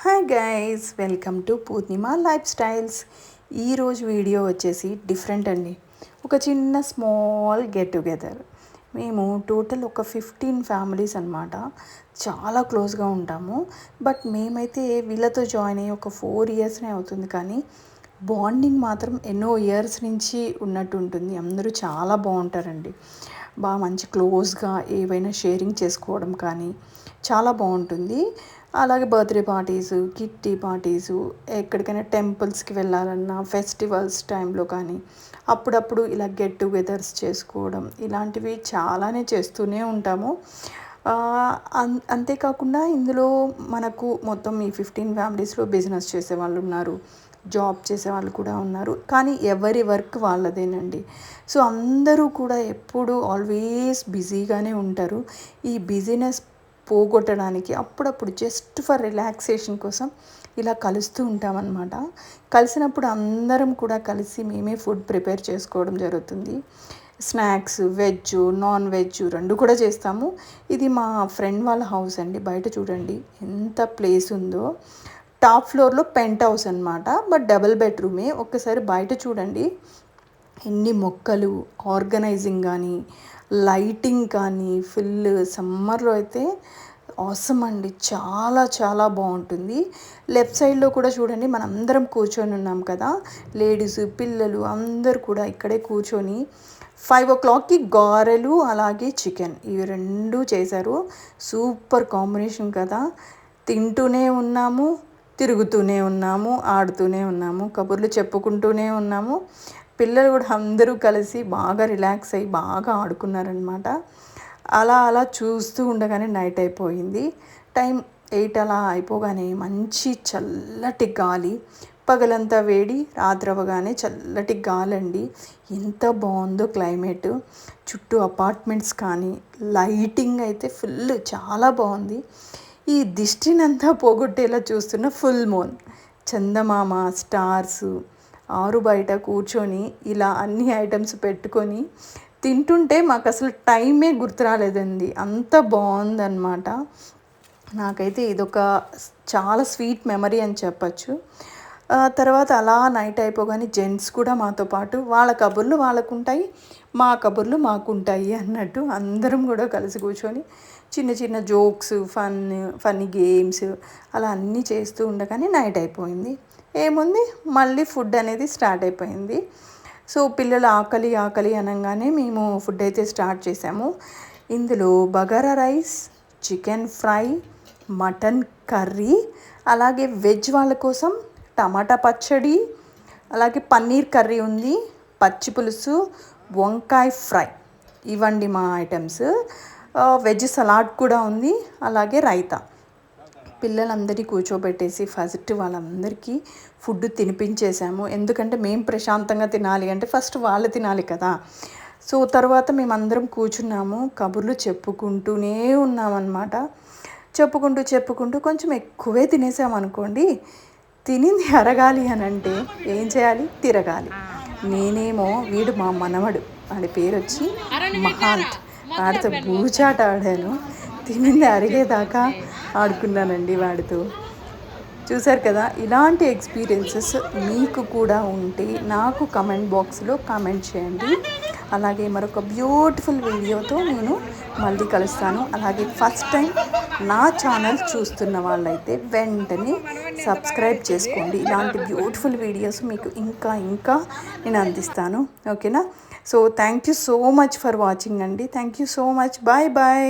Hi guys, welcome to Purnima life styles. ఈరోజు video వచ్చేసి different అండి. ఒక చిన్న స్మాల్ గెట్ టుగెదర్. మేము టోటల్ ఒక 15 ఫ్యామిలీస్ అనమాట. చాలా క్లోజ్గా ఉంటాము. బట్ మేమైతే వీళ్ళతో జాయిన్ అయ్యి ఒక 4 ఇయర్స్నే అవుతుంది, కానీ బాండింగ్ మాత్రం ఎన్నో ఇయర్స్ నుంచి ఉన్నట్టు ఉంటుంది. అందరూ చాలా బాగుంటారండి. బాగా మంచి క్లోజ్గా ఏవైనా షేరింగ్ చేసుకోవడం కానీ చాలా బాగుంటుంది. అలాగే బర్త్డే పార్టీసు, కిట్టి పార్టీసు, ఎక్కడికైనా టెంపుల్స్కి వెళ్ళాలన్నా, ఫెస్టివల్స్ టైంలో కానీ అప్పుడప్పుడు ఇలా గెట్ టుగెదర్స్ చేసుకోవడం ఇలాంటివి చాలానే చేస్తూనే ఉంటాము. అంతేకాకుండా ఇందులో మనకు మొత్తం ఈ 15 ఫ్యామిలీస్లో బిజినెస్ చేసేవాళ్ళు ఉన్నారు, జాబ్ చేసేవాళ్ళు కూడా ఉన్నారు, కానీ ఎవరి వర్క్ వాళ్ళదేనండి. సో అందరూ కూడా ఎప్పుడు ఆల్వేస్ బిజీగానే ఉంటారు. ఈ బిజీనెస్ పోగొట్టడానికి అప్పుడప్పుడు జస్ట్ ఫర్ రిలాక్సేషన్ కోసం ఇలా కలుస్తూ ఉంటామన్నమాట. కలిసినప్పుడు అందరం కూడా కలిసి మేమే ఫుడ్ ప్రిపేర్ చేసుకోవడం జరుగుతుంది. స్నాక్స్, వెజ్, నాన్ వెజ్ రెండు కూడా చేస్తాము. ఇది మా ఫ్రెండ్ వాళ్ళ హౌస్ అండి. బయట చూడండి ఎంత ప్లేస్ ఉందో. టాప్ ఫ్లోర్లో పెంట్ హౌస్ అనమాట, బట్ డబుల్ బెడ్రూమే. ఒక్కసారి బయట చూడండి ఎన్ని మొక్కలు, ఆర్గనైజింగ్ కానీ, లైటింగ్ కానీ ఫుల్. సమ్మర్లో అయితే ఆసమ్ అండి, చాలా చాలా బాగుంటుంది. లెఫ్ట్ సైడ్లో కూడా చూడండి, మనందరం కూర్చొని ఉన్నాం కదా, లేడీస్, పిల్లలు అందరు కూడా ఇక్కడే కూర్చొని 5 o'clockకి గారెలు అలాగే చికెన్ ఇవి రెండు చేశారు. సూపర్ కాంబినేషన్ కదా. తింటూనే ఉన్నాము, తిరుగుతూనే ఉన్నాము, ఆడుతూనే ఉన్నాము, కబుర్లు చెప్పుకుంటూనే ఉన్నాము. పిల్లలు కూడా అందరూ కలిసి బాగా రిలాక్స్ అయ్యి బాగా ఆడుకున్నారనమాట. అలా అలా చూస్తూ ఉండగానే నైట్ అయిపోయింది. టైం 8 అలా అయిపోగానే మంచి చల్లటి గాలి. పగలంతా వేడి, రాత్రి అవ్వగానే చల్లటి గాలి అండి. ఎంత బాగుందో క్లైమేట్. చుట్టూ అపార్ట్మెంట్స్ కానీ, లైటింగ్ అయితే ఫుల్ చాలా బాగుంది. ఈ దిష్టినంతా పోగొట్టేలా చూస్తున్న ఫుల్ మూన్, చందమామ, స్టార్స్, ఆరు బయట కూర్చొని ఇలా అన్ని ఐటమ్స్ పెట్టుకొని తింటుంటే మాకు అసలు టైమే గుర్తు రాలేదండి. అంత బాగుందన్నమాట. నాకైతే ఇదొక చాలా స్వీట్ మెమరీ అని చెప్పచ్చు. తర్వాత అలా నైట్ అయిపోగానే జెంట్స్ కూడా మాతో పాటు వాళ్ళ కబుర్లు వాళ్ళకు ఉంటాయి, మా కబుర్లు మాకుంటాయి అన్నట్టు అందరం కూడా కలిసి కూర్చొని చిన్న చిన్న జోక్స్, ఫన్నీ గేమ్స్ అలా అన్నీ చేస్తూ ఉండగానే నైట్ అయిపోయింది. ఏముంది, మళ్ళీ ఫుడ్ అనేది స్టార్ట్ అయిపోయింది. సో పిల్లలు ఆకలి ఆకలి అనగానే మేము ఫుడ్ అయితే స్టార్ట్ చేసాము. ఇందులో bagara rice, chicken fry, mutton curry, అలాగే వెజ్ వాళ్ళ కోసం టమాటా పచ్చడి, అలాగే పన్నీర్ కర్రీ ఉంది, పచ్చి పులుసు, వంకాయ ఫ్రై. ఇవ్వండి మా ఐటమ్స్. వెజ్ సలాడ్ కూడా ఉంది, అలాగే రైతా. పిల్లలందరినీ కూర్చోబెట్టేసి ఫస్ట్ వాళ్ళందరికీ ఫుడ్ తినిపించేసాము. ఎందుకంటే మేము ప్రశాంతంగా తినాలి అంటే ఫస్ట్ వాళ్ళు తినాలి కదా. సో తర్వాత మేమందరం కూర్చున్నాము, కబుర్లు చెప్పుకుంటూనే ఉన్నామన్నమాట. చెప్పుకుంటూ కొంచెం ఎక్కువే తినేసామనుకోండి. తినింది అరగాలి అని అంటే ఏం చేయాలి, తిరగాలి. నేనేమో వీడు మా మనవడు, వాడి పేరు వచ్చి మహాంత్, వాడితో బూచాట ఆడాను. తినింది అరిగేదాకా ఆడుకున్నానండి వాడితో. చూసారు కదా. ఇలాంటి ఎక్స్పీరియన్సెస్ మీకు కూడా ఉంటే నాకు కమెంట్ బాక్స్లో కామెంట్ చేయండి. అలాగే మరొక బ్యూటిఫుల్ వీడియోతో నేను మళ్ళీ కలుస్తాను. అలాగే ఫస్ట్ టైం నా ఛానల్ చూస్తున్న వాళ్ళైతే వెంటనే సబ్స్క్రైబ్ చేసుకోండి. ఇలాంటి బ్యూటిఫుల్ వీడియోస్ మీకు ఇంకా నేను అందిస్తాను. ఓకేనా. So thank you so much for watching అండి. Thank you so much. Bye bye.